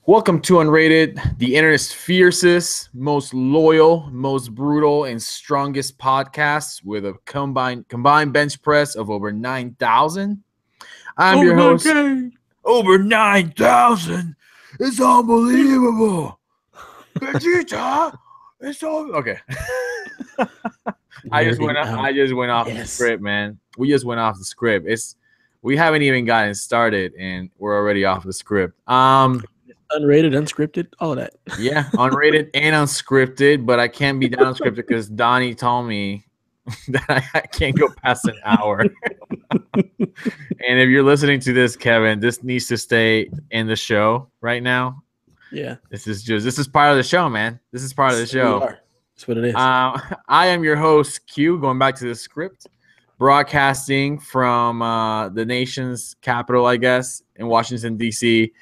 Welcome to Unrated, the internet's fiercest, most loyal, most brutal, and strongest podcast with a combined bench press of over 9,000. I'm your host. Over 9,000. It's unbelievable. Vegeta. It's all okay. I just went off the script, man. We just went off the script. We haven't even gotten started, and we're already off the script. Unrated, unscripted, all of that. Yeah, unrated and unscripted, but I can't be done unscripted because Donnie told me that I can't go past an hour. And if you're listening to this, Kevin, this needs to stay in the show right now. Yeah. This is part of the show, man. This is part of the show. That's what it is. I am your host, Q, going back to the script, broadcasting from the nation's capital, I guess, in Washington, D.C.,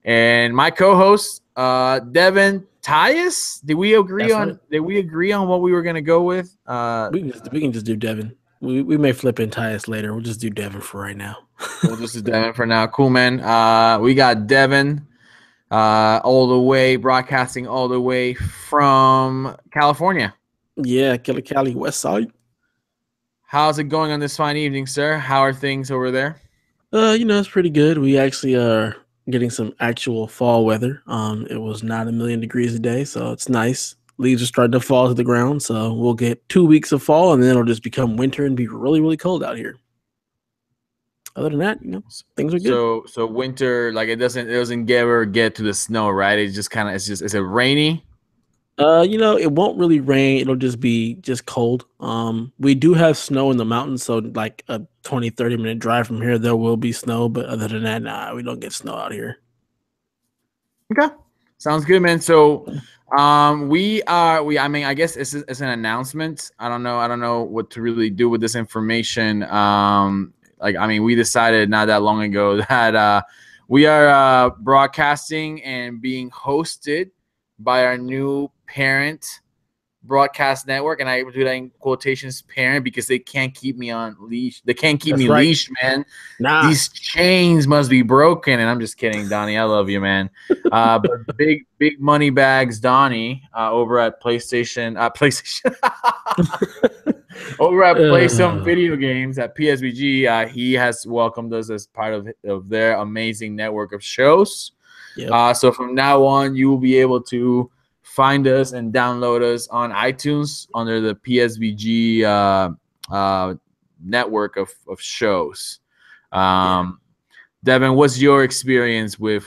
and my co-host, Devin, Tyus. Did we agree on what we were gonna go with? We can just do Devin. We may flip in Tyus later. We'll just do Devin for right now. We'll just do Devin for now. Cool, man. We got Devin all the way, broadcasting all the way from California. Yeah, Cali, West Side. How's it going on this fine evening, sir? How are things over there? It's pretty good. We actually are getting some actual fall weather. It was not 1,000,000 degrees a day, so it's nice. Leaves are starting to fall to the ground, so we'll get 2 weeks of fall, and then it'll just become winter and be really, really cold out here. Other than that, things are good. So winter, like it doesn't ever get to the snow, right? It's just kind of is it rainy? It won't really rain. It'll just be cold. We do have snow in the mountains, so like a 20-30 minute drive from here, there will be snow. But other than that, nah, we don't get snow out here. Okay, sounds good, man. So, I mean, I guess it's an announcement. I don't know what to really do with this information. We decided not that long ago that we are broadcasting and being hosted by our new parent broadcast network, and I do that in quotations, parent, because they can't keep me on leash. They can't keep me leashed, man. Nah. These chains must be broken. And I'm just kidding, Donnie. I love you, man. But big money bags, Donnie, over at PlayStation. Over at Play Some Video Games at PSVG, he has welcomed us as part of their amazing network of shows. Yep. So from now on, you will be able to find us and download us on iTunes under the PSVG network of shows. Devin, what's your experience with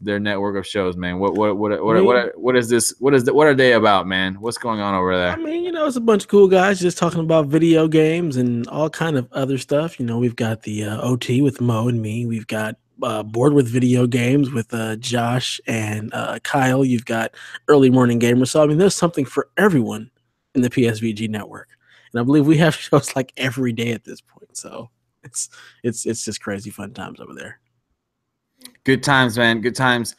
their network of shows, man? What is this? What are they about, man? What's going on over there? I mean, it's a bunch of cool guys just talking about video games and all kind of other stuff. We've got the OT with Mo and me. We've got Bored with Video Games with Josh and Kyle. You've got Early Morning Gamers. So I mean, there's something for everyone in the PSVG network, and I believe we have shows like every day at this point. So it's just crazy fun times over there. Good times, man. Good times.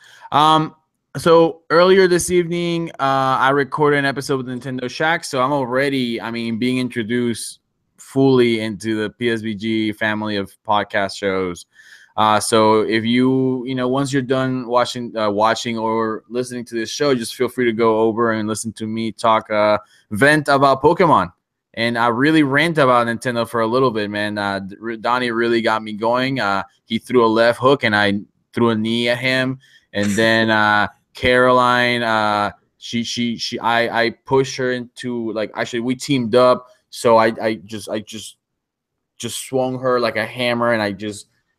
So earlier this evening, I recorded an episode with Nintendo Shack. So I'm already, being introduced fully into the PSVG family of podcast shows. So if once you're done watching or listening to this show, just feel free to go over and listen to me talk, vent about Pokemon. And I really rant about Nintendo for a little bit, man. Donnie really got me going. He threw a left hook and I threw a knee at him. And then Caroline, I pushed her into actually we teamed up. So I just swung her like a hammer, and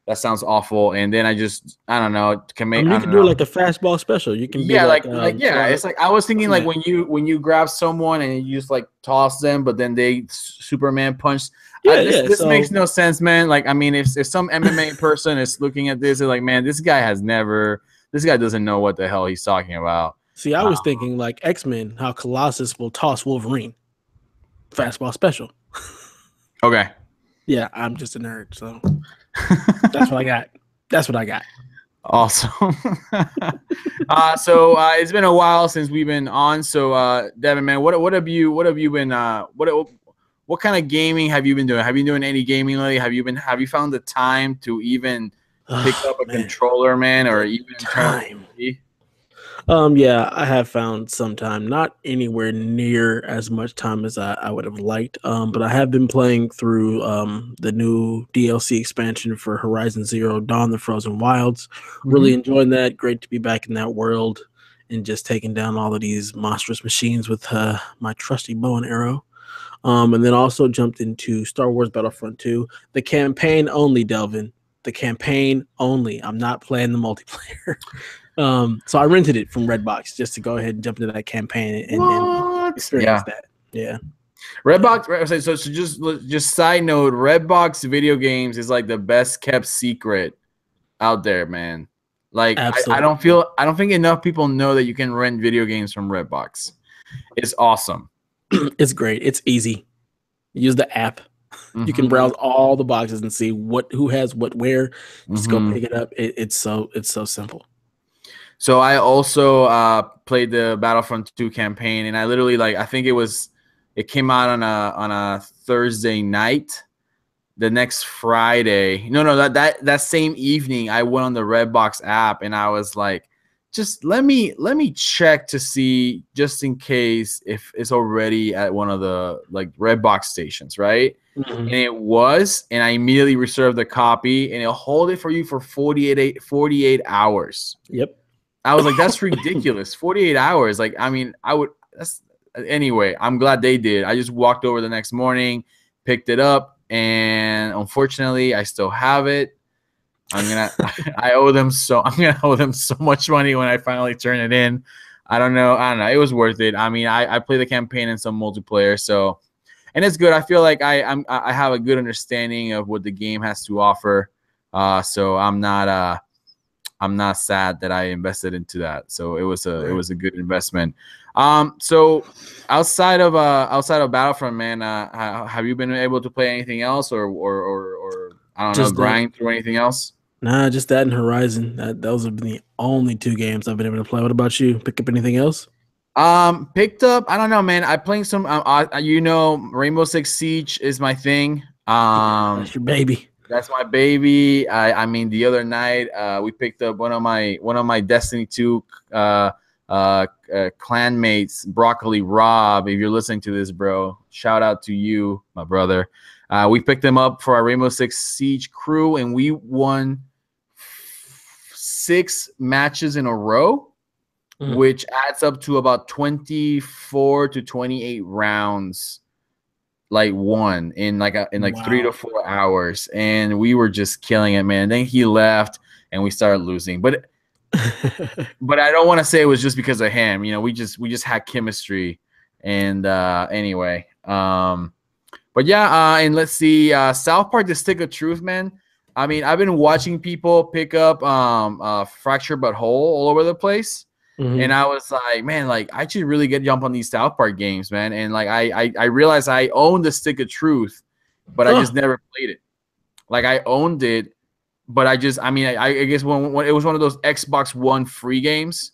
that sounds awful. And then I don't know. You can do like a fastball special. You can it's like I was thinking like when you grab someone and you just like toss them, but then they Superman punch. This makes no sense, man. Like if some MMA person is looking at this, they're like, man, this guy doesn't know what the hell he's talking about. See, I was thinking like X-Men, how Colossus will toss Wolverine. Fastball special. Okay. Yeah, I'm just a nerd, so that's what I got. Awesome. So it's been a while since we've been on. So Devin, man, what have you been what kind of gaming have you been doing? Have you been doing any gaming lately? Have you found the time to even pick up a Man, controller, man, or the even turn on time. the TV? Yeah, I have found some time, not anywhere near as much time as I would have liked. But I have been playing through the new DLC expansion for Horizon Zero Dawn: The Frozen Wilds. Really Mhm. enjoying that. Great to be back in that world and just taking down all of these monstrous machines with my trusty bow and arrow. And then also jumped into Star Wars Battlefront 2, the campaign only, Delvin. The campaign only. I'm not playing the multiplayer. So I rented it from Redbox just to go ahead and jump into that campaign and What? experience Yeah. that. Yeah. Redbox. So just side note, Redbox video games is like the best kept secret out there, man. Like Absolutely. I don't think enough people know that you can rent video games from Redbox. It's awesome. It's great. It's easy. Use the app. You can Mm-hmm. browse all the boxes and see who has what where. Just go Mm-hmm. pick it up. It's so simple. So I also played the Battlefront 2 campaign, and I literally I think it came out on a Thursday night. The next Friday, no, that same evening, I went on the Redbox app and I was like, just let me check to see just in case if it's already at one of the Redbox stations, right? Mhm. And it was, and I immediately reserved the copy, and it'll hold it for you for 48 hours. Yep. I was like, that's ridiculous. 48 hours. Like, I mean, I would that's anyway, I'm glad they did. I just walked over the next morning, picked it up, and unfortunately I still have it. I'm gonna owe them so much money when I finally turn it in. I don't know. It was worth it. I mean, I play the campaign and some multiplayer, so and it's good. I feel like I have a good understanding of what the game has to offer. So I'm not sad that I invested into that. So it was a good investment. So outside of Battlefront, man, have you been able to play anything else or I don't know, Just that. grind through anything else? Nah, just that and Horizon. Those have been the only two games I've been able to play. What about you? Pick up anything else? Picked up. I don't know, man. I playing some. You know, Rainbow Six Siege is my thing. Yeah, that's your baby. That's my baby. I mean, the other night we picked up one of my Destiny 2 clan mates, Broccoli Rob. If you're listening to this, bro, shout out to you, my brother. We picked him up for our Rainbow Six Siege crew, and we won 6 matches in a row, which adds up to about 24 to 28 rounds won in Wow. 3 to 4 hours, and we were just killing it, man. Then he left and we started losing, but I don't want to say it was just because of him. You know, we just had chemistry, and anyway, but yeah, and let's see, South Park: The Stick of Truth, man. I mean, I've been watching people pick up Fracture But Whole all over the place. And I was like, man, I should really get jump on these South Park games, man. And I realized I owned the Stick of Truth, but I just never played it. I owned it, but I guess when it was one of those Xbox One free games,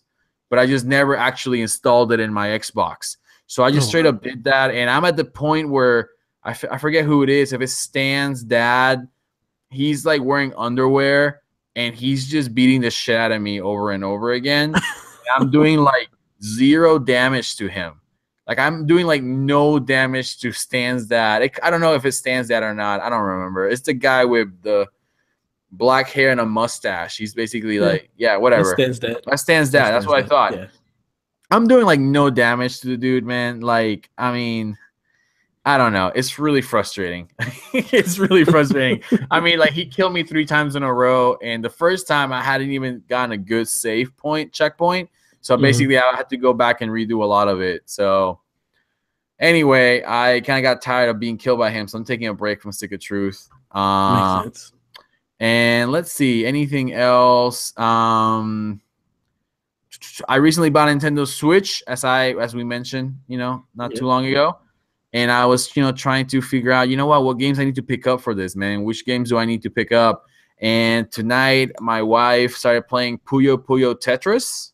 but I just never actually installed it in my Xbox. So I just straight up did that, and I'm at the point where I forget who it is. If it's Stan's dad, he's wearing underwear, and he's just beating the shit out of me over and over again. I'm doing 0 damage to him. I'm doing no damage to Stan's dad. I don't know if it Stan's dad or not. I don't remember. It's the guy with the black hair and a mustache. He's basically whatever. That's Stan's dad. That's what I thought. Yeah. I'm doing no damage to the dude, man. I mean, I don't know. It's really frustrating. It's really frustrating. I mean, he killed me 3 times in a row, and the first time I hadn't even gotten a good save checkpoint. So basically, I had to go back and redo a lot of it. So anyway, I kind of got tired of being killed by him, so I'm taking a break from Stick of Truth. Makes sense. And let's see, anything else? I recently bought a Nintendo Switch, as we mentioned, not too long ago. And I was, trying to figure out, what games I need to pick up for this, man. Which games do I need to pick up? And tonight, my wife started playing Puyo Puyo Tetris.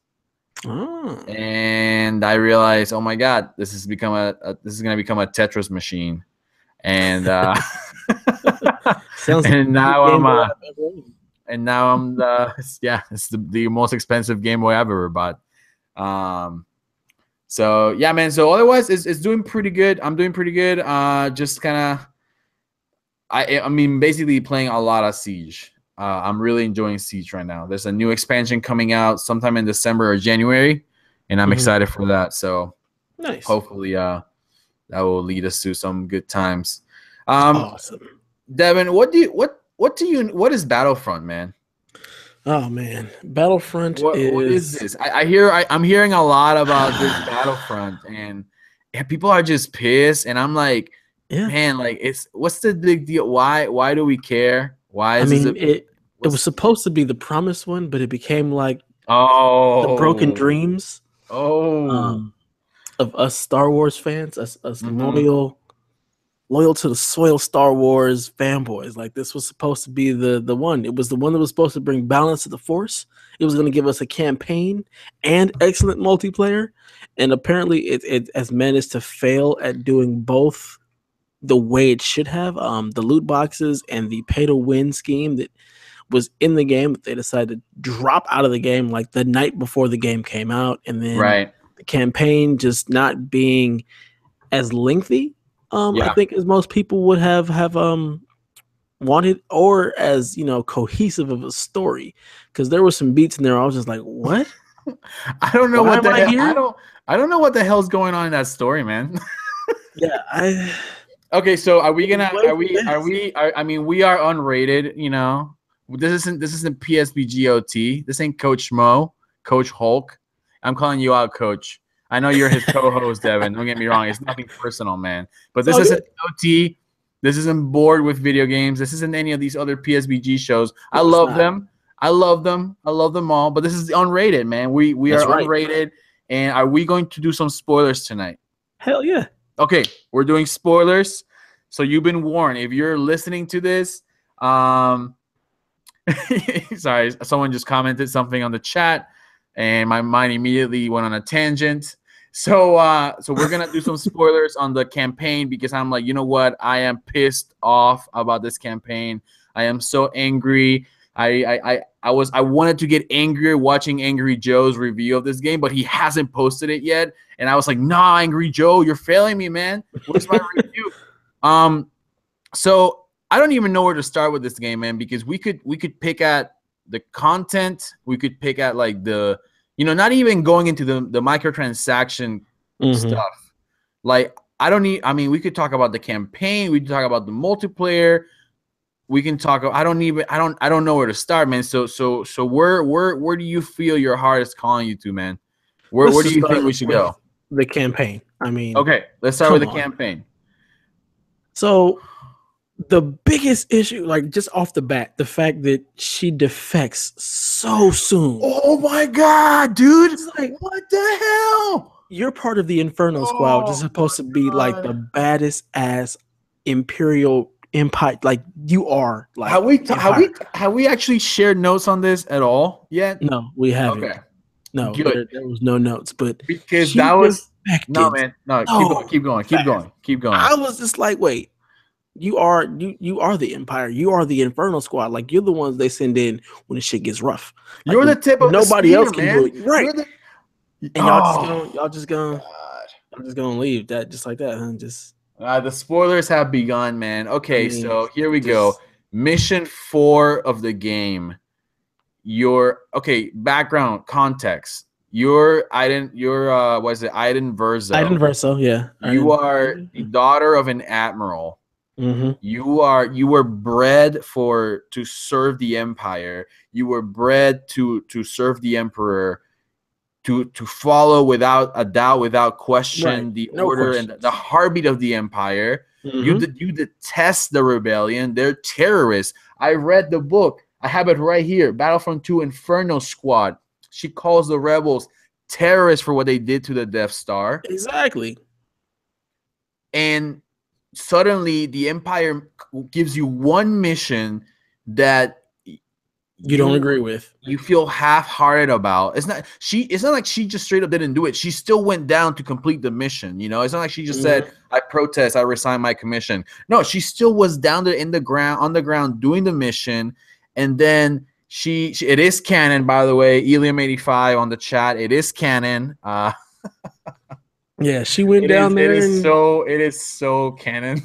Oh. And I realized, oh my God, this is gonna become a Tetris machine. And Sounds and now I'm and now I'm it's the most expensive Game Boy I've ever bought. So yeah, man. So otherwise, it's doing pretty good. I'm doing pretty good. Just kind of, I mean, basically playing a lot of Siege. I'm really enjoying Siege right now. There's a new expansion coming out sometime in December or January, and I'm excited for that. So nice. Hopefully, that will lead us to some good times. Awesome. Devin, what is Battlefront, man? Oh man, Battlefront What is this? I'm hearing a lot about this Battlefront, and people are just pissed, and I'm like, man, like what's the big deal? Why do we care? Why is it was supposed to be the promised one, but it became like the broken dreams of us Star Wars fans, us loyal to the soil Star Wars fanboys. Like this was supposed to be the one. It was the one that was supposed to bring balance to the Force. It was going to give us a campaign and excellent multiplayer. And apparently it has managed to fail at doing both the way it should have. The loot boxes and the pay to win scheme that was in the game, they decided to drop out of the game like the night before the game came out. And then the campaign just not being as lengthy, I think, as most people would have wanted, or as cohesive of a story. Because there were some beats in there I was just like, what? I don't know what the hell, I don't know what the hell's going on in that story, man. Okay, so are we gonna I mean, we are unrated, This isn't PSVG OT. This ain't Coach Mo, Coach Hulk. I'm calling you out, Coach. I know you're his co-host, Devin. Don't get me wrong. It's nothing personal, man. But this isn't OT. This isn't Bored with Video Games. This isn't any of these other PSVG shows. I love them. I love them. I love them all. But this is unrated, man. We are unrated. And are we going to do some spoilers tonight? Hell yeah. Okay, we're doing spoilers. So you've been warned. If you're listening to this, sorry, someone just commented something on the chat, and my mind immediately went on a tangent. So we're gonna do some spoilers on the campaign because I'm like, you know what? I am pissed off about this campaign. I am so angry. I wanted to get angrier watching Angry Joe's review of this game, but he hasn't posted it yet. And I was like, nah, Angry Joe, you're failing me, man. Where's my review? So I don't even know where to start with this game, man, because we could pick at the content. We could pick at like the, not even going into the microtransaction stuff. Like I mean, we could talk about the campaign. We could talk about the multiplayer. We can talk. I don't know where to start, man. So where do you feel your heart is calling you to, man? Where do you think we should go? The campaign. I mean, okay, let's start with the campaign. So the biggest issue, like just off the bat, the fact that she defects so soon. Oh my god, dude! It's like, what the hell? You're part of the Inferno Squad, which is supposed to be like the baddest ass Imperial Empire. Like you are. Like have we actually shared notes on this at all yet? No, we haven't. Okay. No, there was no notes, but because that was no, man. No, keep going. I was just like, wait, you are the Empire. You are the Inferno Squad. Like you're the ones they send in when the shit gets rough. Like, you're the tip of nobody else can man. do it, right? And y'all just gonna leave that just like that, huh? Just the spoilers have begun, man. Okay, so here we go. Mission 4 of the game. Background context. You're Iden Verzo. Iden Verzo, yeah. You are the daughter of an admiral. Mm-hmm. You were bred to serve the Empire. You were bred to serve the Emperor, to follow without a doubt, without question, the order and the heartbeat of the Empire. Mm-hmm. You detest the rebellion. They're terrorists. I read the book. I have it right here. Battlefront 2 Inferno Squad. She calls the rebels terrorists for what they did to the Death Star. Exactly. And suddenly the Empire gives you one mission that you don't agree with. You feel half-hearted about. It's not like she just straight up didn't do it. She still went down to complete the mission. It's not like she just said, I protest, I resign my commission. No, she still was down there on the ground doing the mission. And then it is canon, by the way. Elium85 on the chat. It is canon. Yeah, she went down there. It is so canon.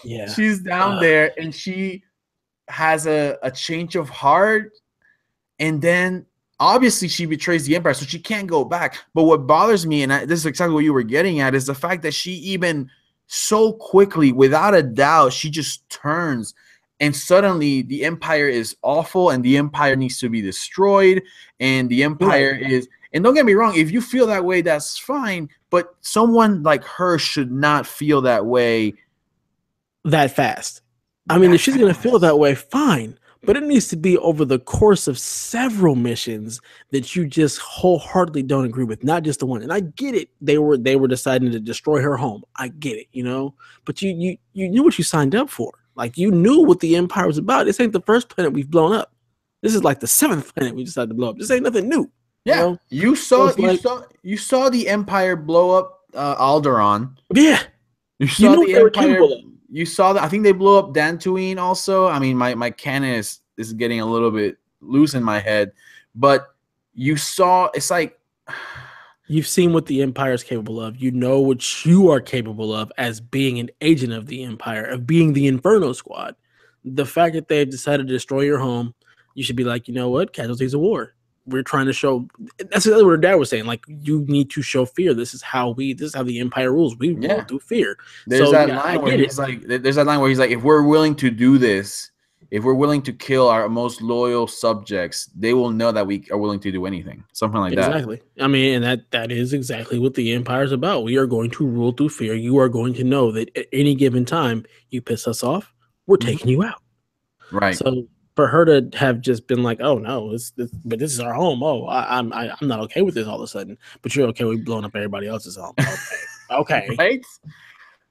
Yeah, she's down there and she has a change of heart, and then obviously she betrays the Empire, so she can't go back. But what bothers me, and this is exactly what you were getting at, is the fact that she even so quickly, without a doubt, she just turns, and suddenly the Empire is awful, and the Empire needs to be destroyed, and the Empire is. And don't get me wrong, if you feel that way, that's fine. But someone like her should not feel that way that fast. I mean, if she's going to feel that way, fine. But it needs to be over the course of several missions that you just wholeheartedly don't agree with, not just the one. And I get it. They were deciding to destroy her home. I get it, you know. But you knew what you signed up for. Like, you knew what the Empire was about. This ain't the first planet we've blown up. This is like the 7th planet we decided to blow up. This ain't nothing new. Yeah, you saw the Empire blow up Alderaan. Yeah, you saw the Empire. You saw that. I think they blew up Dantooine also. I mean, my canon is getting a little bit loose in my head, but you saw. It's like you've seen what the Empire is capable of. You know what you are capable of as being an agent of the Empire, of being the Inferno Squad. The fact that they've decided to destroy your home, you should be like, you know what, casualties of war. We're trying to show. That's what her dad was saying. Like, you need to show fear. This is how the Empire rules. We rule through fear. There's that line where he's like, if we're willing to do this, if we're willing to kill our most loyal subjects, they will know that we are willing to do anything. Something like that. Exactly. I mean, and that is exactly what the Empire is about. We are going to rule through fear. You are going to know that at any given time you piss us off, we're taking you out. Right. So for her to have just been like, oh no, but this is our home. Oh, I'm not okay with this all of a sudden. But you're okay with blowing up everybody else's home. Okay. Right.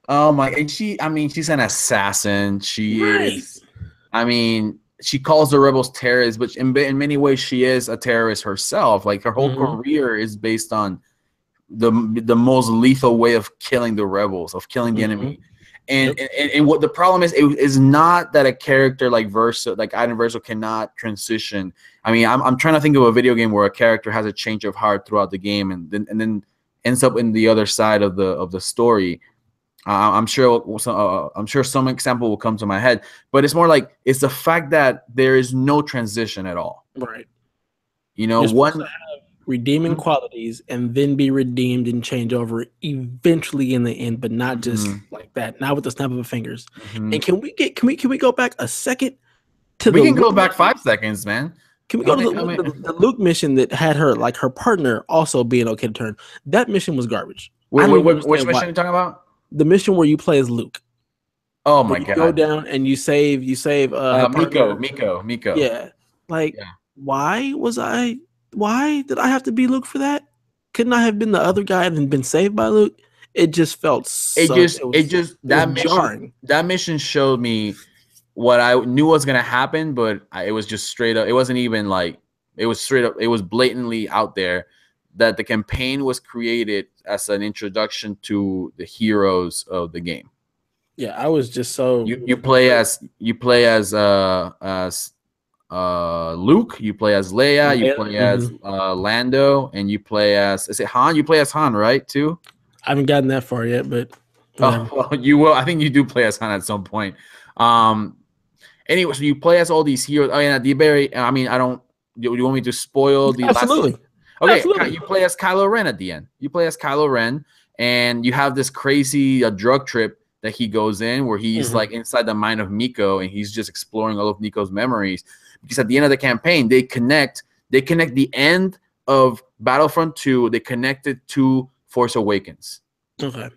Oh my! And she's an assassin. She is. I mean, she calls the rebels terrorists, but in many ways, she is a terrorist herself. Like, her whole career is based on the most lethal way of killing the rebels, of killing the enemy. And what the problem is not that a character like Iden Verso cannot transition. I mean, I'm trying to think of a video game where a character has a change of heart throughout the game and then ends up in the other side of the story. I'm sure some example will come to my head, but it's more like it's the fact that there is no transition at all. Right. You know, one redeeming qualities and then be redeemed and change over eventually in the end, but not just like that, not with the snap of the fingers. And can we go back a second to we can go back 5 seconds, man. Can we go to the Luke mission that had her, like, her partner also being okay to turn? That mission was garbage. Which mission are you talking about? The mission where you play as Luke. Oh my god! You go down and you save Miko. Yeah, like why did I have to be Luke for that? Couldn't I have been the other guy and been saved by Luke? It just felt that mission showed me what I knew was gonna happen, but it was just straight up. It wasn't even like it was straight up. It was blatantly out there that the campaign was created as an introduction to the heroes of the game. Yeah, I was just so you play as Luke, you play as Leia, you play as Lando, and you play as Han? You play as Han, right? Too. I haven't gotten that far yet, but well, you will. I think you do play as Han at some point. Anyway, so you play as all these heroes. Oh yeah, the very. I mean, I don't. Do you want me to spoil the Absolutely. last? Okay, Absolutely. You play as Kylo Ren at the end. You play as Kylo Ren, and you have this crazy drug trip that he goes in, where he's like inside the mind of Miko, and he's just exploring all of Miko's memories. Because at the end of the campaign, they connect the end of Battlefront 2. They connect it to Force Awakens. Okay.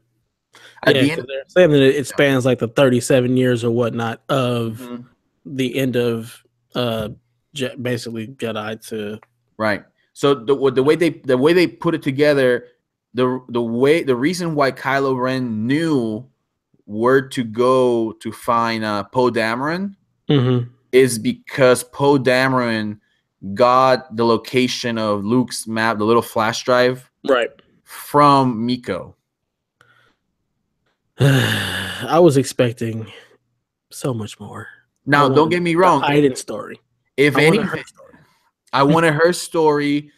At the end, they're saying that it spans like the 37 years or whatnot of the end of basically Jedi to right. So the way they put it together, the reason why Kylo Ren knew where to go to find Poe Dameron is because Poe Dameron got the location of Luke's map, the little flash drive, right, from Miko. I was expecting so much more. Now, don't get me wrong. The Iden story. If I wanted her anything, story. I wanted her story.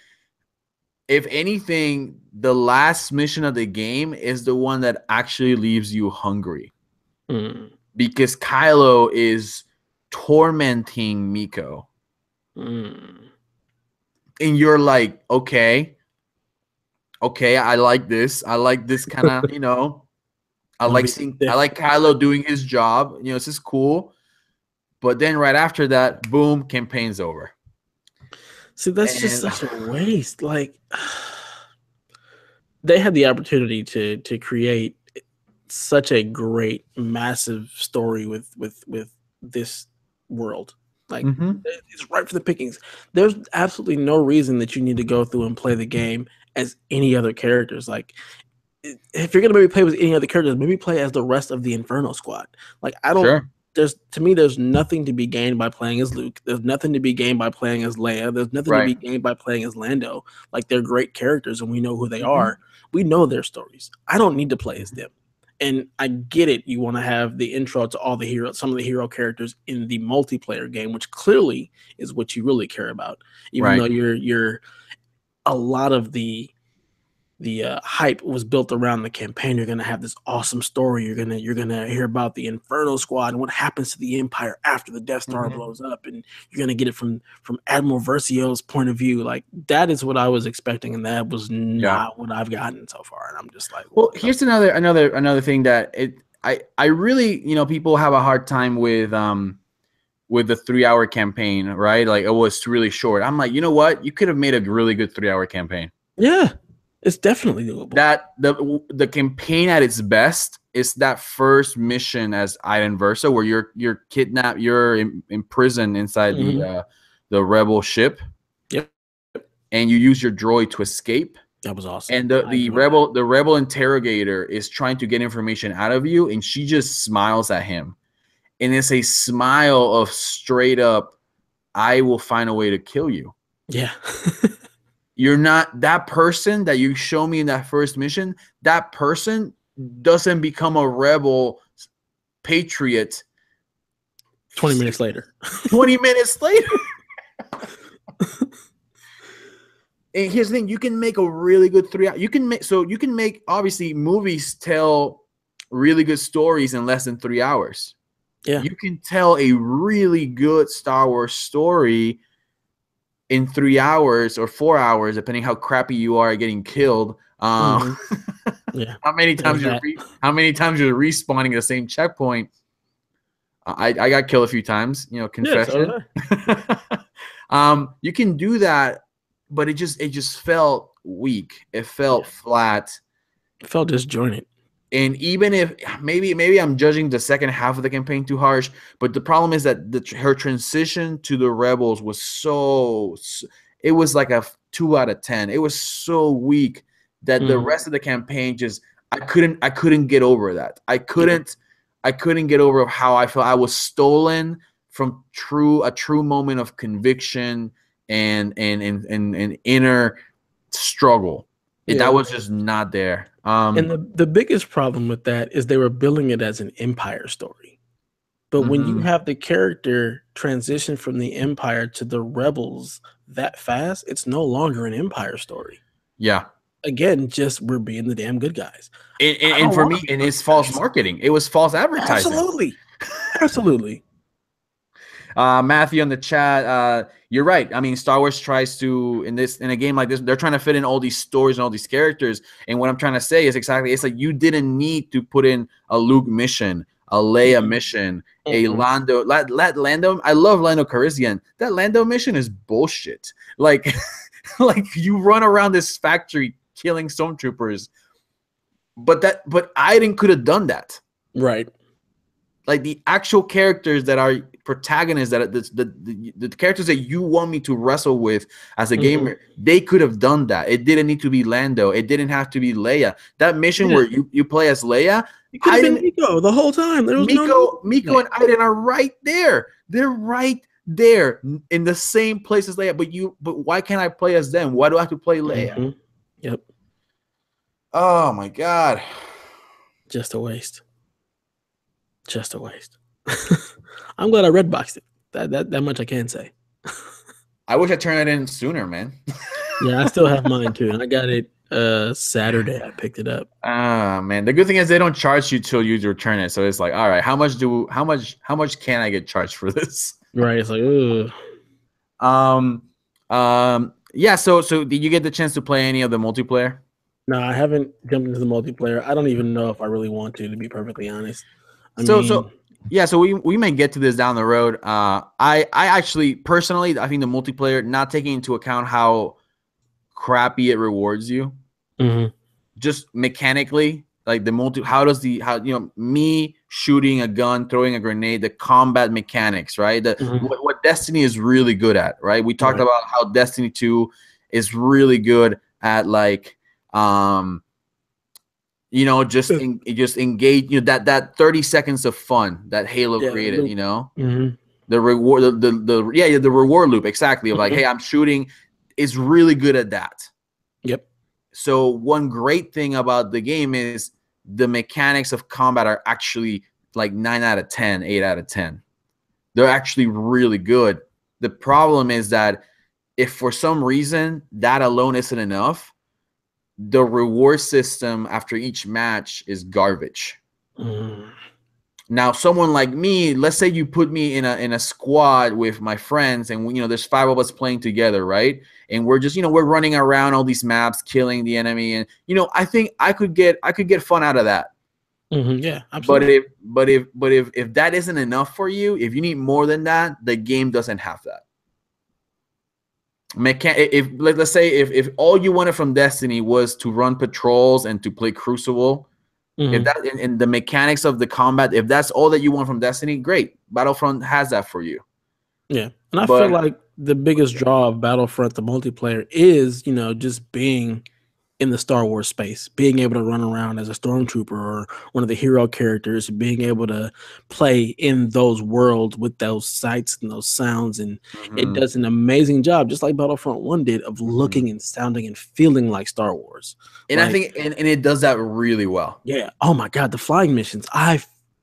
If anything, the last mission of the game is the one that actually leaves you hungry because Kylo is tormenting Miko. And you're like, okay, I like this. I like this kind of, I Gonna like be seeing, I stiff. like Kylo doing his job. This is cool. But then right after that, boom, campaign's over. See, that's just And such a waste. Like, they had the opportunity to create such a great, massive story with this world. Like, it's right for the pickings. There's absolutely no reason that you need to go through and play the game as any other characters. Like, if you're gonna maybe play with any other characters, maybe play as the rest of the Inferno Squad. Like, I don't. sure, There's nothing to be gained by playing as Luke. There's nothing to be gained by playing as Leia. There's nothing to right. be gained by playing as Lando. Like, they're great characters and we know who they Mm-hmm. are. We know their stories. I don't need to play as them. And I get it. You want to have the intro to all the heroes, some of the hero characters in the multiplayer game, which clearly is what you really care about. Even Right. though you're a lot of the hype was built around the campaign. You're gonna have this awesome story. You're gonna hear about the Inferno Squad and what happens to the Empire after the Death Star blows up, and you're gonna get it from Admiral Versio's point of view. Like, that is what I was expecting, and that was not what I've gotten so far. And I'm just like, well, here's another thing that I really, people have a hard time with the 3-hour campaign, right? Like, it was really short. I'm like, you know what? You could have made a really good 3-hour campaign. Yeah, it's definitely doable. That the campaign at its best is that first mission as Iden Versa, where you're kidnapped, you're imprisoned inside the rebel ship. Yep. And you use your droid to escape. That was awesome. And the rebel interrogator is trying to get information out of you, and she just smiles at him. And it's a smile of straight up, I will find a way to kill you. Yeah. You're not that person that you show me in that first mission. That person doesn't become a rebel patriot 20 minutes later. 20 minutes later. And here's the thing: you can make a really good 3-hour. You can make obviously movies tell really good stories in less than 3 hours. Yeah, you can tell a really good Star Wars story in 3 hours or 4 hours, depending how crappy you are at getting killed. Yeah. How many times you're respawning at the same checkpoint? I got killed a few times. Confession. You can do that, but it just felt weak. It felt flat. It felt disjointed. And even if maybe I'm judging the second half of the campaign too harsh, but the problem is that her transition to the rebels was it was like a 2 out of 10. It was so weak that the rest of the campaign I couldn't get over that. I couldn't get over how I felt. I was stolen from a true moment of conviction and inner struggle. That was just not there. And the biggest problem with that is they were billing it as an Empire story. But when you have the character transition from the Empire to the Rebels that fast, it's no longer an Empire story. Yeah. Again, just we're being the damn good guys. And for me, and it's false marketing. It was false advertising. Absolutely. Matthew in the chat, you're right. I mean, Star Wars tries to in a game like this, they're trying to fit in all these stories and all these characters. And what I'm trying to say is it's like you didn't need to put in a Luke mission, a Leia mission, a Lando. Lando. I love Lando Calrissian. That Lando mission is bullshit. Like, like you run around this factory killing stormtroopers, but Iden could have done that, right? Like the actual characters that are protagonists, that the characters that you want me to wrestle with as a gamer, they could have done that. It didn't need to be Lando. It didn't have to be Leia. That mission where you play as Leia, it could have been Miko the whole time. There was Miko and Iden are right there. They're right there in the same place as Leia. But why can't I play as them? Why do I have to play Leia? Yep. Oh my God. Just a waste. Just a waste. I'm glad I red boxed it. That much I can say. I wish I turned it in sooner, man. Yeah, I still have mine too, and I got it Saturday. I picked it up. Ah, man. The good thing is they don't charge you till you return it. So it's like, all right, how much can I get charged for this? Right? It's like, ugh. Um, yeah. So did you get the chance to play any of the multiplayer? No, I haven't jumped into the multiplayer. I don't even know if I really want to be perfectly honest. I So mean, yeah. So we may get to this down the road. I actually personally I think the multiplayer, not taking into account how crappy it rewards you, mhm, just mechanically, like how does me shooting a gun, throwing a grenade, the combat mechanics, right? mhm, What Destiny is really good at, right? We talked right. about how Destiny 2 is really good at like just engage, that 30 seconds of fun that Halo Yeah. created, Mhm, the reward, the reward loop, exactly, of like, mhm. hey, I'm shooting, is really good at that. Yep. So one great thing about the game is the mechanics of combat are actually like 9 out of 10, 8 out of 10. They're actually really good. The problem is that if for some reason that alone isn't enough, the reward system after each match is garbage. Mm. Now, someone like me, let's say you put me in a squad with my friends, and there's 5 of us playing together, right? And we're just we're running around all these maps, killing the enemy, and I think I could get fun out of that. Mhm, yeah, But absolutely. if that isn't enough for you, if you need more than that, the game doesn't have that. If let's say if all you wanted from Destiny was to run patrols and to play Crucible, if Mhm. that and the mechanics of the combat, if that's all that you want from Destiny, great. Battlefront has that for you. Yeah, and I feel But like the biggest draw of Battlefront, the multiplayer, is just being in the Star Wars space, being able to run around as a stormtrooper or one of the hero characters, being able to play in those worlds with those sights and those sounds, and it mhm, does an amazing job, just like Battlefront One did, of mhm. looking and sounding and feeling like Star Wars. And I Like, think and it does that really well. yeah, oh my god, the flying missions!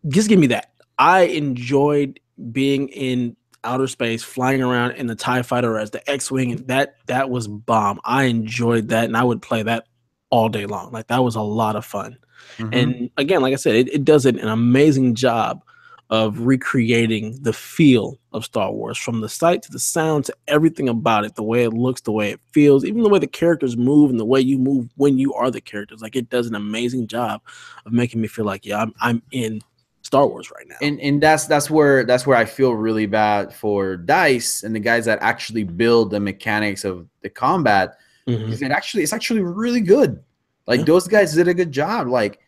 Just give me that. I enjoyed being in outer space, flying around in the TIE fighter as the X-wing, and that was bomb. I enjoyed that, and I would play that all day long. Like, that was a lot of fun. Mhm. And again, like I said, it does an amazing job of recreating the feel of Star Wars, from the sight to the sound to everything about it, the way it looks, the way it feels, even the way the characters move and the way you move when you are the characters. Like, it does an amazing job of making me feel like, yeah, I'm in Star Wars right now. And that's where I feel really bad for DICE and the guys that actually build the mechanics of the combat, Mhm. because it's actually really good. Like, Yeah. those guys did a good job. Like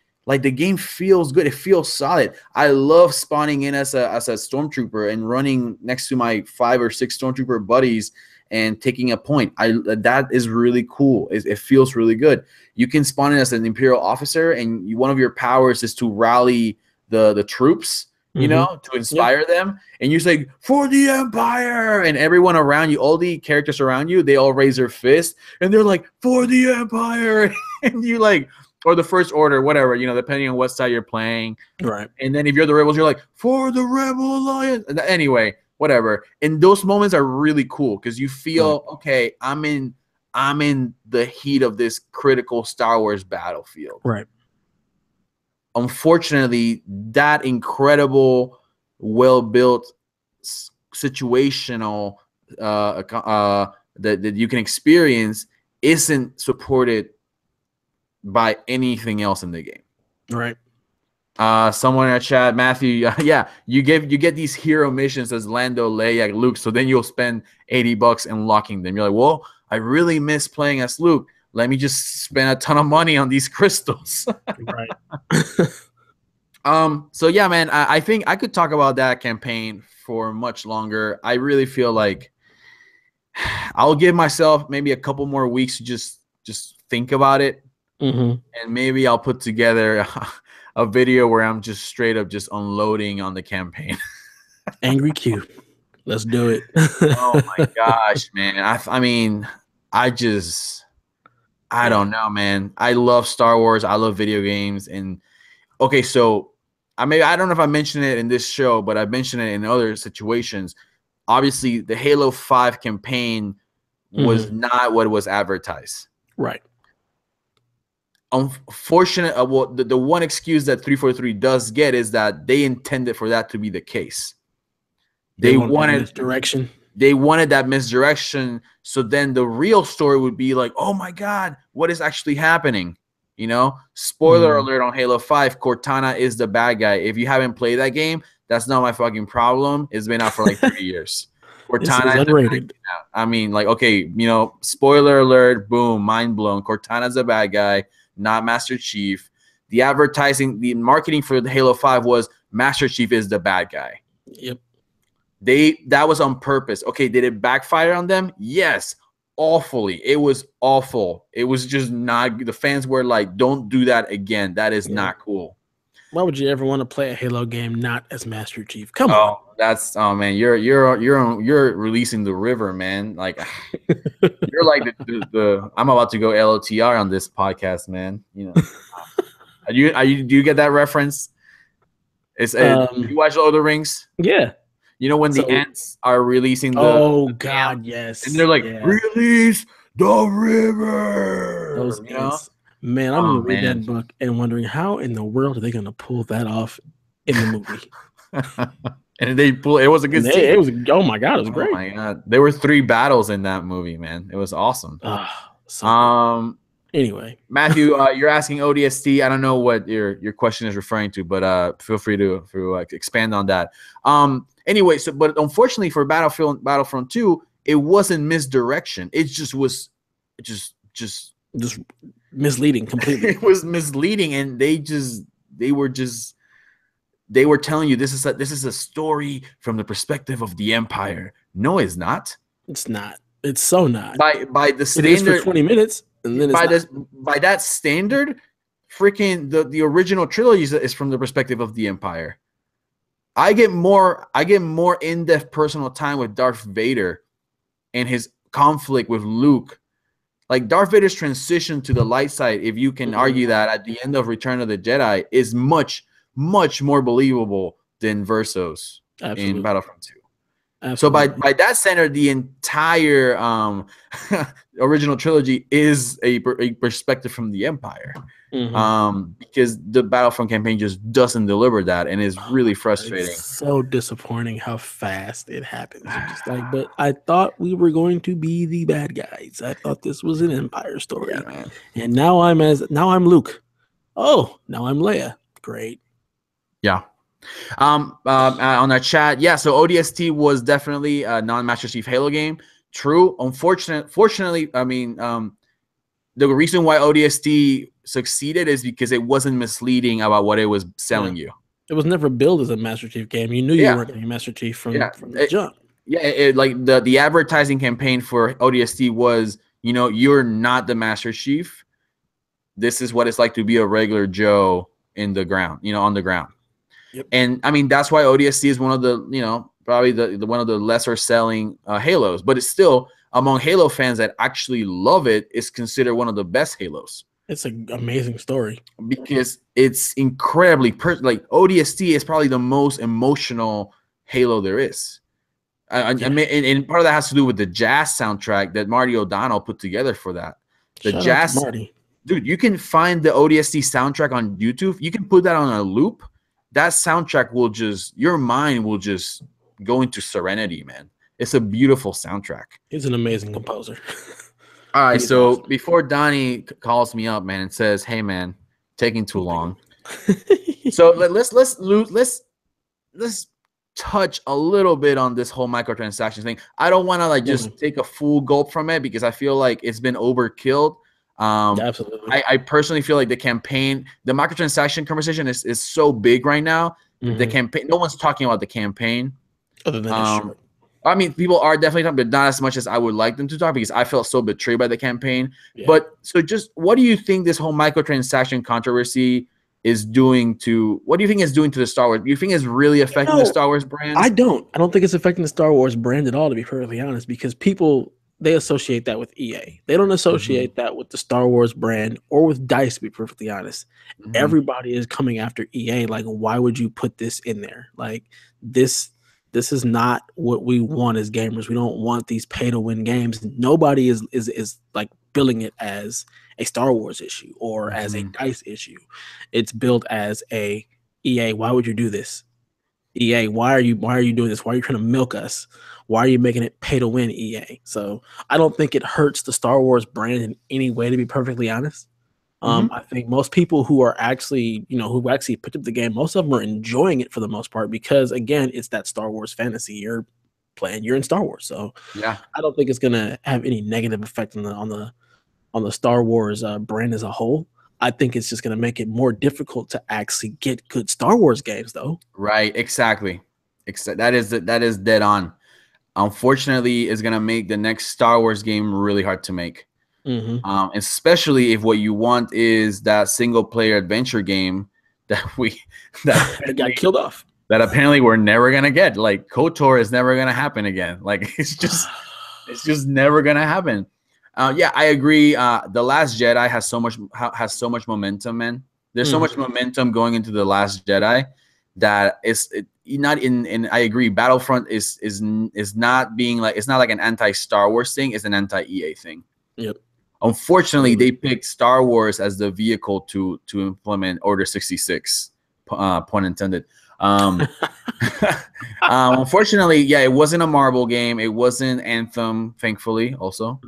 the game feels good. It feels solid. I love spawning in as a stormtrooper and running next to my 5 or 6 stormtrooper buddies and taking a point. That is really cool. It feels really good. You can spawn in as an Imperial officer, and one of your powers is to rally the troops, Mhm. to Yeah. inspire them. And you say, for the Empire, and everyone around you, all the characters around you, they all raise their fist and they're like, for the Empire. And you like, or the First Order, whatever, depending on what side you're playing. Right. And then if you're the rebels, you're like, for the Rebel Alliance. Anyway, whatever. And those moments are really cool because you Right. feel, okay, I'm in the heat of this critical Star Wars battlefield. Right. Unfortunately, that incredible, well-built situational that you can experience isn't supported by anything else in the game. Right. Someone in our chat, Matthew, yeah, you get these hero missions as Lando, Leia, Luke, so then you'll spend $80 unlocking them. You're like, well, I really miss playing as Luke. Let me just spend a ton of money on these crystals. Right. So yeah, man, I think I could talk about that campaign for much longer. I really feel like I'll give myself maybe a couple more weeks to just think about it, Mhm. and maybe I'll put together a video where I'm just straight up just unloading on the campaign. Angry Q. Let's do it. Oh my gosh, man. I mean, I Yeah. don't know, man. I love Star Wars. I love video games. And okay, so I don't know if I mentioned it in this show, but I mentioned it in other situations. obviously the Halo 5 campaign was not what was advertised. Right. Unfortunate. Well, the one excuse that 343 does get is that they intended for that to be the case. They wanted misdirection. They wanted that misdirection. So then the real story would be like, oh my God, what is actually happening? You know, spoiler alert on Halo 5, Cortana is the bad guy. If you haven't played that game, that's not my fucking problem. It's been out for like 3 years. Cortana is unrated. I mean, like, okay, you know, spoiler alert, boom, mind blown. Cortana's the bad guy, not Master Chief. The advertising, the marketing for the Halo 5 was Master Chief is the bad guy. Yep. That was on purpose. Okay, did it backfire on them? Yes. Awfully. It was awful. It was just not, the fans were like, don't do that again. That is not cool. Why would you ever want to play a Halo game not as Master Chief? Come on. Oh man, you're releasing the river, man. Like you're like the I'm about to go LOTR on this podcast, man. You know. Do you get that reference? It's you watch Lord of the Rings? Yeah. You know when the ants are releasing the God, yes. And they're like, release the river. Those ants. Man, I'm gonna read that book and wondering how in the world are they gonna pull that off in the movie. And they pull it was a good scene. It was oh my God, it was great. Oh my God. There were 3 battles in that movie, man. It was awesome. Anyway, Matthew, you're asking ODST. I don't know what your question is referring to, but feel free to expand on that. Anyway, but unfortunately for Battlefront 2, it wasn't misdirection. It just was just misleading completely. It was misleading, and they were telling you this is a story from the perspective of the Empire. No, it's not. It's not. It's so not. By the standard, it is for 20 minutes. And then by that standard, freaking the original trilogy is from the perspective of the Empire. I get more in-depth personal time with Darth Vader and his conflict with Luke. Like Darth Vader's transition to the light side, if you can argue that at the end of Return of the Jedi, is much, much more believable than Verso's in Battlefront 2. Absolutely. So by that standard, the entire original trilogy is a perspective from the Empire, because the Battlefront campaign just doesn't deliver that, and is really frustrating. It's so disappointing how fast it happens. It's just like, but I thought we were going to be the bad guys. I thought this was an Empire story, and now I'm Luke. Oh, now I'm Leia. Great. Yeah. On our chat, so ODST was definitely a non-Master Chief Halo game. True. Fortunately, I mean, the reason why ODST succeeded is because it wasn't misleading about what it was selling you. It was never billed as a Master Chief game. You knew you weren't getting a Master Chief from the jump. Yeah, like the advertising campaign for ODST was, you know, you're not the Master Chief. This is what it's like to be a regular Joe in the ground, you know, on the ground. Yep. And I mean, that's why ODST is one of the, you know, probably the one of the lesser selling Halos, but it's still among Halo fans that actually love it, is considered one of the best Halos. It's an amazing story because it's incredibly like ODST is probably the most emotional Halo there is. I mean, and part of that has to do with the jazz soundtrack that Marty O'Donnell put together for that. The Shout jazz, out to Marty. Dude, you can find the ODST soundtrack on YouTube. You can put that on a loop. That soundtrack will your mind will just go into serenity, man. It's a beautiful soundtrack. He's an amazing composer. All right, so awesome. Before Donnie calls me up, man, and says, "Hey, man, taking too long," so let's touch a little bit on this whole microtransactions thing. I don't want to just take a full gulp from it because I feel like it's been overkilled. Absolutely. I personally feel like the microtransaction conversation is so big right now. The campaign, no one's talking about the campaign. Other than I mean, people are definitely talking, but not as much as I would like them to talk because I felt so betrayed by the campaign. Yeah. But so just what do you think this whole microtransaction controversy is doing to the Star Wars? Do you think it's really affecting the Star Wars brand? I don't think it's affecting the Star Wars brand at all, to be perfectly honest, because people, they associate that with EA. They don't associate that with the Star Wars brand or with DICE, to be perfectly honest. Everybody is coming after EA. Like, why would you put this in there? Like, this This is not what we want as gamers. We don't want these pay to win games. Nobody is like billing it as a Star Wars issue or as a DICE issue. It's billed as a EA. Why would you do this? EA, why are you doing this? Why are you trying to milk us? Why are you making it pay to win, EA? So I don't think it hurts the Star Wars brand in any way, to be perfectly honest. I think most people who are actually, who actually picked up the game, most of them are enjoying it for the most part because, again, it's that Star Wars fantasy. You're in Star Wars, so yeah, I don't think it's gonna have any negative effect on the Star Wars brand as a whole. I think it's just gonna make it more difficult to actually get good Star Wars games, though. right, exactly. That is dead on. Unfortunately, it's gonna make the next Star Wars game really hard to make. Especially if what you want is that single player adventure game that got killed off. That apparently we're never gonna get. Like KOTOR is never gonna happen again. Like it's just never gonna happen. Yeah, I agree. The Last Jedi has so much momentum, man. There's so much momentum going into The Last Jedi that not in. I agree. Battlefront is not being like, it's not like an anti-Star Wars thing. It's an anti-EA thing. Yep. Unfortunately, they picked Star Wars as the vehicle to implement Order 66. Pun intended. Unfortunately, yeah, it wasn't a Marvel game. It wasn't Anthem, thankfully. Also,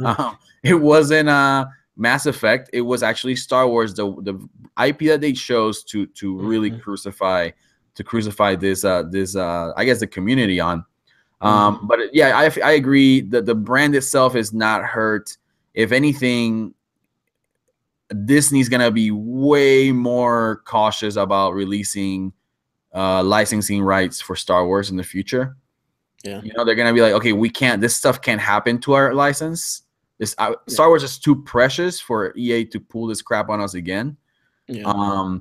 it wasn't Mass Effect. It was actually Star Wars, the IP that they chose to really crucify this I guess the community on. But yeah, I agree that the brand itself is not hurt. If anything, Disney's gonna be way more cautious about releasing licensing rights for Star Wars in the future. Yeah, they're gonna be like, okay, this stuff can't happen to our license. Star Wars is too precious for EA to pull this crap on us again. Yeah.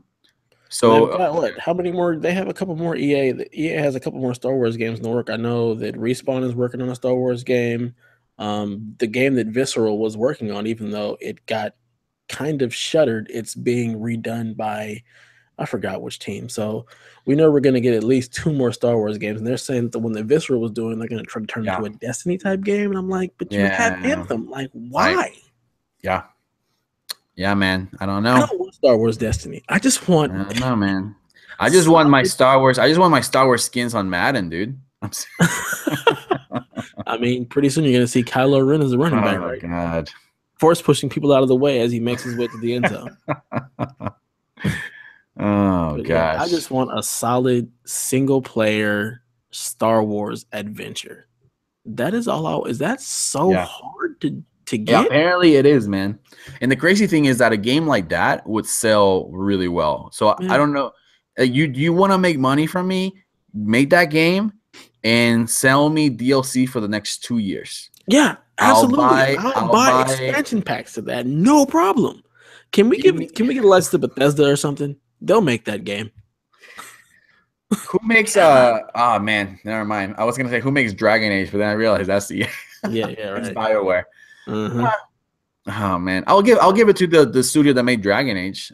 So what? How many more? They have a couple more. EA has a couple more Star Wars games in the work. I know that Respawn is working on a Star Wars game. The game that Visceral was working on, even though it got kind of shuttered, it's being redone by, I forgot which team. So we know we're going to get at least 2 more Star Wars games. And they're saying that the one that Visceral was doing, they're going to try to turn into a Destiny type game. And I'm like, but you have Anthem. Like, why? Yeah, man. I don't know. I don't want Star Wars Destiny. I just want. I don't know, man. I just want my Star Wars. I just want my Star Wars skins on Madden, dude. I mean, pretty soon you're going to see Kylo Ren as a running back, right? Oh, God. Force pushing people out of the way as he makes his way to the end zone. Oh, gosh. Yeah, I just want a solid single-player Star Wars adventure. That is all Is that so hard to get? Yeah, apparently it is, man. And the crazy thing is that a game like that would sell really well. So I don't know. You want to make money from me? Make that game and sell me DLC for the next 2 years. Yeah, absolutely. I'll buy expansion packs to that. No problem. Can we get a license to Bethesda or something? They'll make that game. Who makes oh man, never mind. I was gonna say who makes Dragon Age, but then I realized that's the right. It's BioWare. Oh man, I'll give it to the studio that made Dragon Age.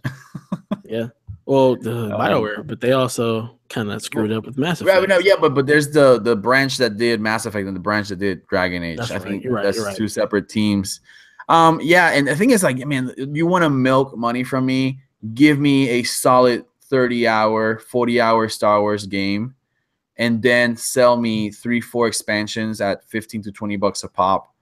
Yeah. Well, the BioWare, but they also kind of screwed up with Mass Effect. Right, no, yeah, but there's the branch that did Mass Effect and the branch that did Dragon Age. I think that's 2 separate teams. Yeah, and the thing is, like, man, you want to milk money from me? Give me a solid 30-hour, 40-hour Star Wars game, and then sell me 3-4 expansions at $15 to $20 a pop.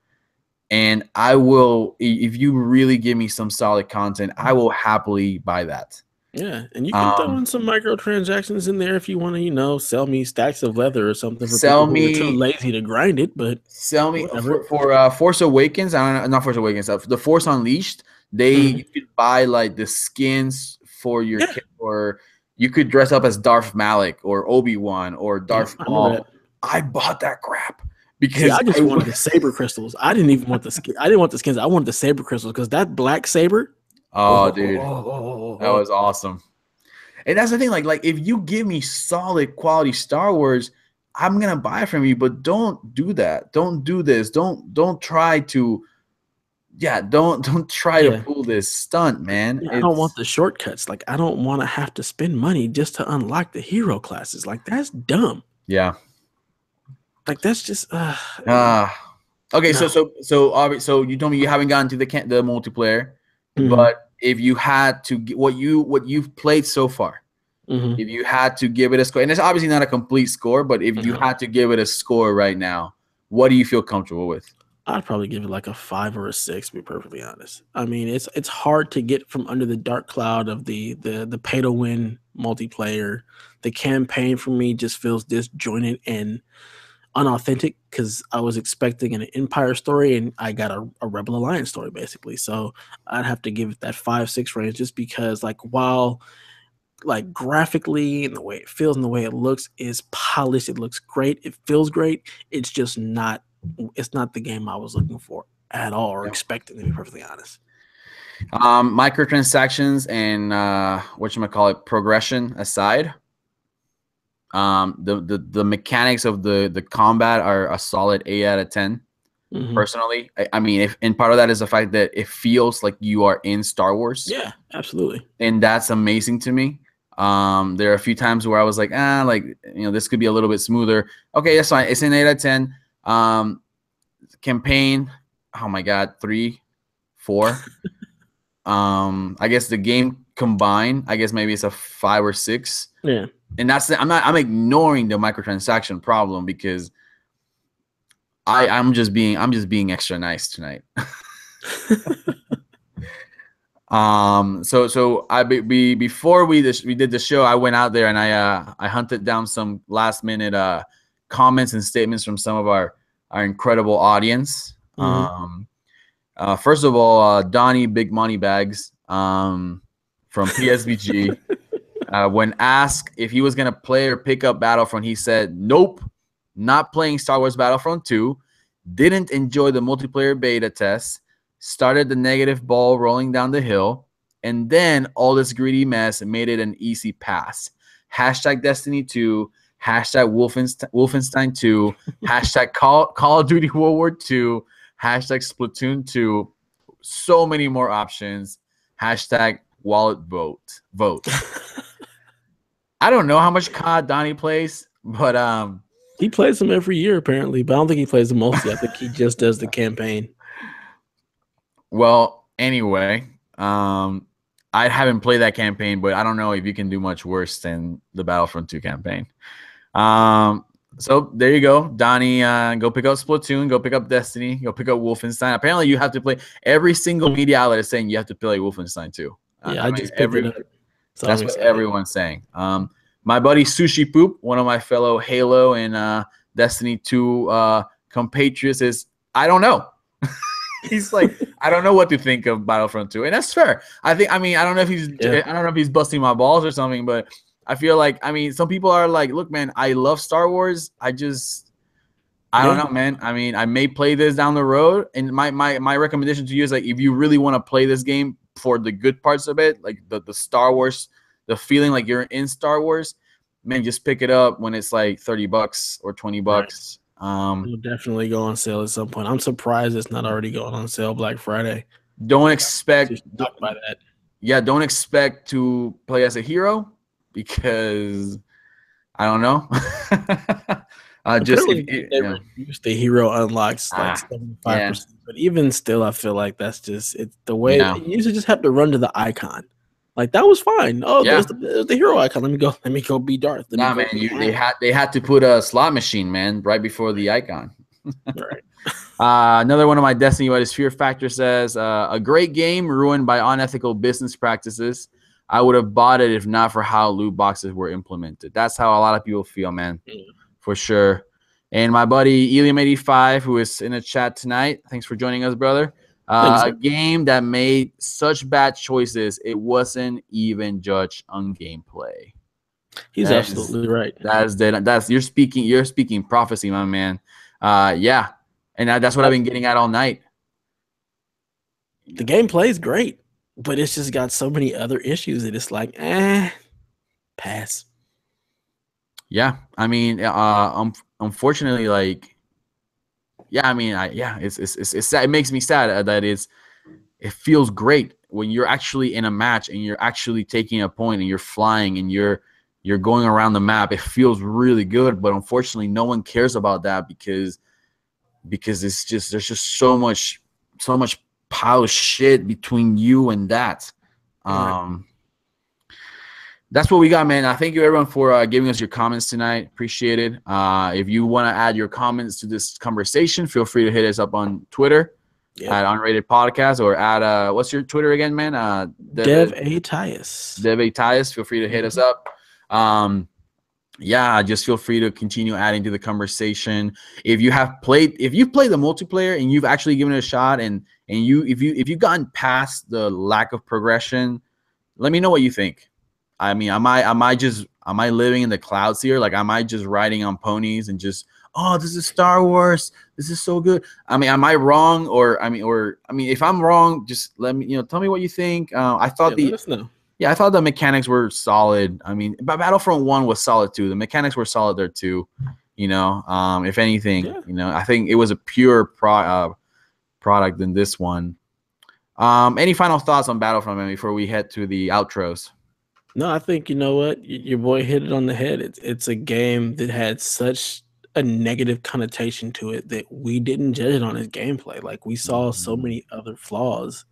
And I will, if you really give me some solid content, I will happily buy that. Yeah, and you can throw in some microtransactions in there if you want to, sell me stacks of leather or something. For people who are too lazy to grind it, but sell me for Force Awakens. Not Force Awakens. The Force Unleashed. You could buy like the skins for your kid, or you could dress up as Darth Malik or Obi-Wan or Darth Maul. I bought that crap because I just wanted the saber crystals. I didn't even want the skin. I didn't want the skins. I wanted the saber crystals because that black saber. Oh, dude, that was awesome. And that's the thing. Like if you give me solid quality Star Wars, I'm gonna buy from you. But don't do that. Don't do this. Don't try to. Yeah, don't try to pull this stunt, man. I don't want the shortcuts. Like I don't want to have to spend money just to unlock the hero classes. Like that's dumb. Yeah, Like that's just Okay, no. so you told me you haven't gotten to the multiplayer, Hmm. but if you had to what you've played so far, Hmm. if you had to give it a score, and it's obviously not a complete score, but if you No. had to give it a score right now, what do you feel comfortable with? I'd probably give it like a 5 or a 6, to be perfectly honest. I mean, it's hard to get from under the dark cloud of the pay to win multiplayer. The campaign for me just feels disjointed and unauthentic because I was expecting an Empire story and I got a Rebel Alliance story basically. So I'd have to give it that 5, 6 range just because like while like graphically and the way it feels and the way it looks is polished, it looks great, it feels great. It's not the game I was looking for at all or Yeah. expecting, to be perfectly honest. Microtransactions and whatchamacallit, progression aside, the mechanics of the combat are a solid 8 out of 10. Hmm. Personally, I mean, and part of that is the fact that it feels like you are in Star Wars, Yeah, absolutely. and that's amazing to me. There are a few times where I was like, like this could be a little bit smoother. Okay, that's fine. It's an 8 out of 10. Campaign, oh my god, 3, 4. I guess the game combined, I guess maybe it's a 5 or 6. Yeah. And I'm ignoring the microtransaction problem because I'm just being extra nice tonight. So before we did the show, I went out there and I hunted down some last minute comments and statements from some of our incredible audience. Hmm. First of all, Donnie Big Money Bags from PSVG. When asked if he was going to play or pick up Battlefront, he said, nope, not playing Star Wars Battlefront 2, didn't enjoy the multiplayer beta test, started the negative ball rolling down the hill, and then all this greedy mess made it an easy pass. Hashtag Destiny 2, hashtag Wolfenstein 2, hashtag Call of Duty World War 2, hashtag Splatoon 2, so many more options, hashtag wallet vote. I don't know how much COD Donnie plays, but He plays them every year apparently, but I don't think he plays them mostly. I think he just does the campaign. well, anyway, I haven't played that campaign, but I don't know if you can do much worse than the Battlefront 2 campaign. So there you go, Donnie. Go pick up Splatoon, go pick up Destiny, go pick up Wolfenstein. Apparently, you have to play. Every single media outlet is saying you have to play Wolfenstein 2. Yeah, I I mean, just picked it up, so I'm that's what excited. everyone's saying. My buddy Sushi Poop, one of my fellow Halo and Destiny 2 compatriots, is I don't know. He's like, I don't know what to think of Battlefront 2, and that's fair. I mean, I don't know if he's busting my balls or something, but I feel like, I mean, some people are like, look, man, I love Star Wars. I don't Yeah, know, man. I mean, I may play this down the road, and my recommendation to you is like, if you really want to play this game for the good parts of it, like the Star Wars, the feeling like you're in Star Wars, man, just pick it up when it's like $30 or 20 right. bucks. It'll definitely go on sale at some point. I'm surprised it's not already going on sale Black Friday. Don't Too expect, shocked by that. don't expect to play as a hero because I don't know. Just Apparently, they reduced the hero unlocks like yeah, 75%, but even still, I feel like that's just it's the way yeah, you used to just have to run to the icon. Like that was fine. Oh, yeah. there's the hero icon. Let me go be Darth. Let me Nah, go man, be they had to put a slot machine, man, right before the icon. right. Another one of my Destiny What Fear Factor says, a great game ruined by unethical business practices. I would have bought it if not for how loot boxes were implemented. That's how a lot of people feel, man, for sure. And my buddy Elium85, who is in the chat tonight, thanks for joining us, brother. Thanks. A game that made such bad choices, it wasn't even judged on gameplay. He's absolutely right. That's you're speaking prophecy, my man. Yeah, and that's what I've been getting at all night. The gameplay is great, but it's just got so many other issues that it's like, pass. Yeah, I mean, unfortunately, like, yeah, I mean, it's sad. It makes me sad that it feels great when you're actually in a match and you're actually taking a point and you're flying and you're you're going around the map. It feels really good, but unfortunately, no one cares about that because it's just there's just so much pile of shit between you and that. That's what we got, man. Thank you everyone for giving us your comments tonight. Appreciate it. If you want to add your comments to this conversation, feel free to hit us up on Twitter at Unrated Podcast, or at what's your Twitter again, man? Dev A. Tyus. Dev A. Tyus. Feel free to hit us up. Yeah, just feel free to continue adding to the conversation. If you've played the multiplayer and you've actually given it a shot, and if you've gotten past the lack of progression, let me know what you think. I mean, am I living in the clouds here? Like, am I just riding on ponies and just, oh, this is Star Wars, this is so good? I mean, am I wrong? Or if I'm wrong, just let me, tell me what you think. I thought let us know. Yeah, I thought the mechanics were solid. I mean, Battlefront 1 was solid too. The mechanics were solid there too. If anything, I think it was a pure product than this one. Any final thoughts on Battlefront, man, before we head to the outros? No, I think, you know what, your boy hit it on the head. It's a game that had such a negative connotation to it that we didn't judge it on its gameplay. Like, we saw so many other flaws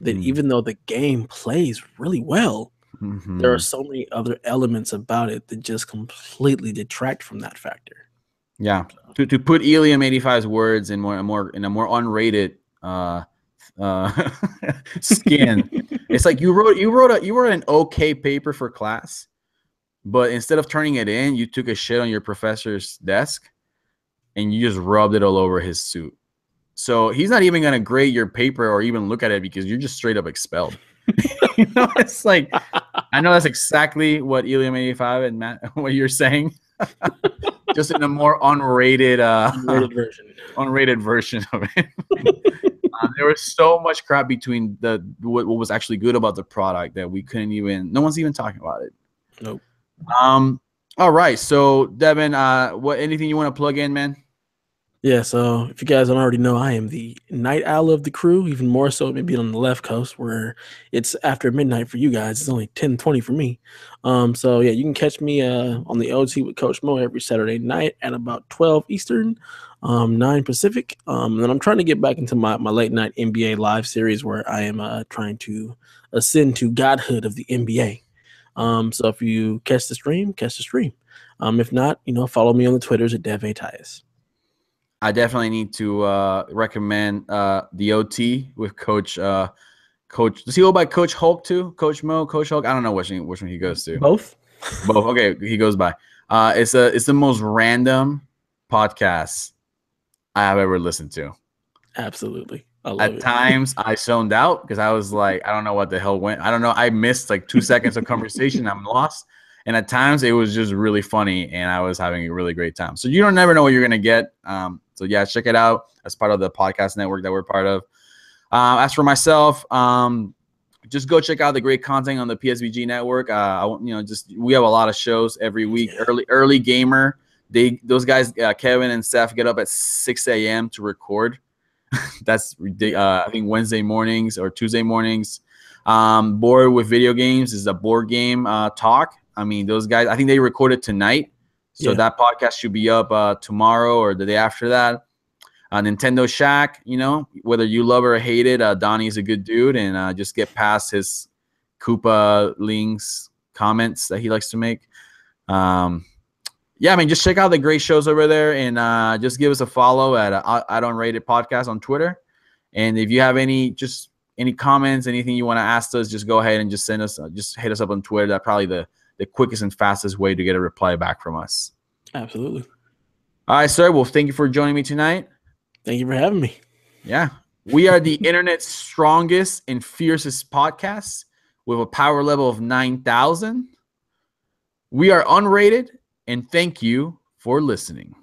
that even though the game plays really well, there are so many other elements about it that just completely detract from that factor. Yeah. To put Ilium 85's words in a more unrated skin, it's like you wrote an okay paper for class, but instead of turning it in, you took a shit on your professor's desk and you just rubbed it all over his suit. So he's not even going to grade your paper or even look at it because you're just straight up expelled. It's like, I know that's exactly what Ilium 85 and Matt, what you're saying, just in a more unrated version of it. There was so much crap between what was actually good about the product that we couldn't even. No one's even talking about it. Nope. All right. So Devin, anything you want to plug in, man? Yeah, so if you guys don't already know, I am the night owl of the crew, even more so maybe on the left coast where it's after midnight for you guys. It's only 10:20 for me. So yeah, you can catch me on the OT with Coach Mo every Saturday night at about 12 Eastern, 9 Pacific. And then I'm trying to get back into my late night NBA live series where I am trying to ascend to godhood of the NBA. So if you catch the stream, catch the stream. If not, follow me on the Twitters at Dev A. Tyus. I definitely need to recommend the OT with Coach. Does he go by Coach Hulk too? Coach Mo, Coach Hulk. I don't know which one he goes to. Both. Okay, he goes by. It's the most random podcast I have ever listened to. Absolutely. At times I zoned out because I was like, I don't know what the hell went. I don't know. I missed like 2 seconds of conversation. I'm lost. And at times it was just really funny and I was having a really great time. So you don't never know what you're going to get. So yeah, check it out as part of the podcast network that we're part of. As for myself, just go check out the great content on the PSVG network. We have a lot of shows every week. Early gamer. Those guys, Kevin and Steph, get up at 6 a.m. to record. That's I think Wednesday mornings or Tuesday mornings. Bored with video games is a board game talk. I mean, those guys, I think they recorded tonight. So that podcast should be up tomorrow or the day after that. Nintendo Shack, whether you love or hate it, Donnie's a good dude. And just get past his Koopa links comments that he likes to make. Yeah, I mean, just check out the great shows over there and just give us a follow at Unrated Podcast on Twitter. And if you have any comments, anything you want to ask us, just go ahead and just send us, just hit us up on Twitter. That's probably the quickest and fastest way to get a reply back from us. Absolutely. All right, sir. Well, thank you for joining me tonight. Thank you for having me. Yeah. We are the internet's strongest and fiercest podcast with a power level of 9,000. We are Unrated, and thank you for listening.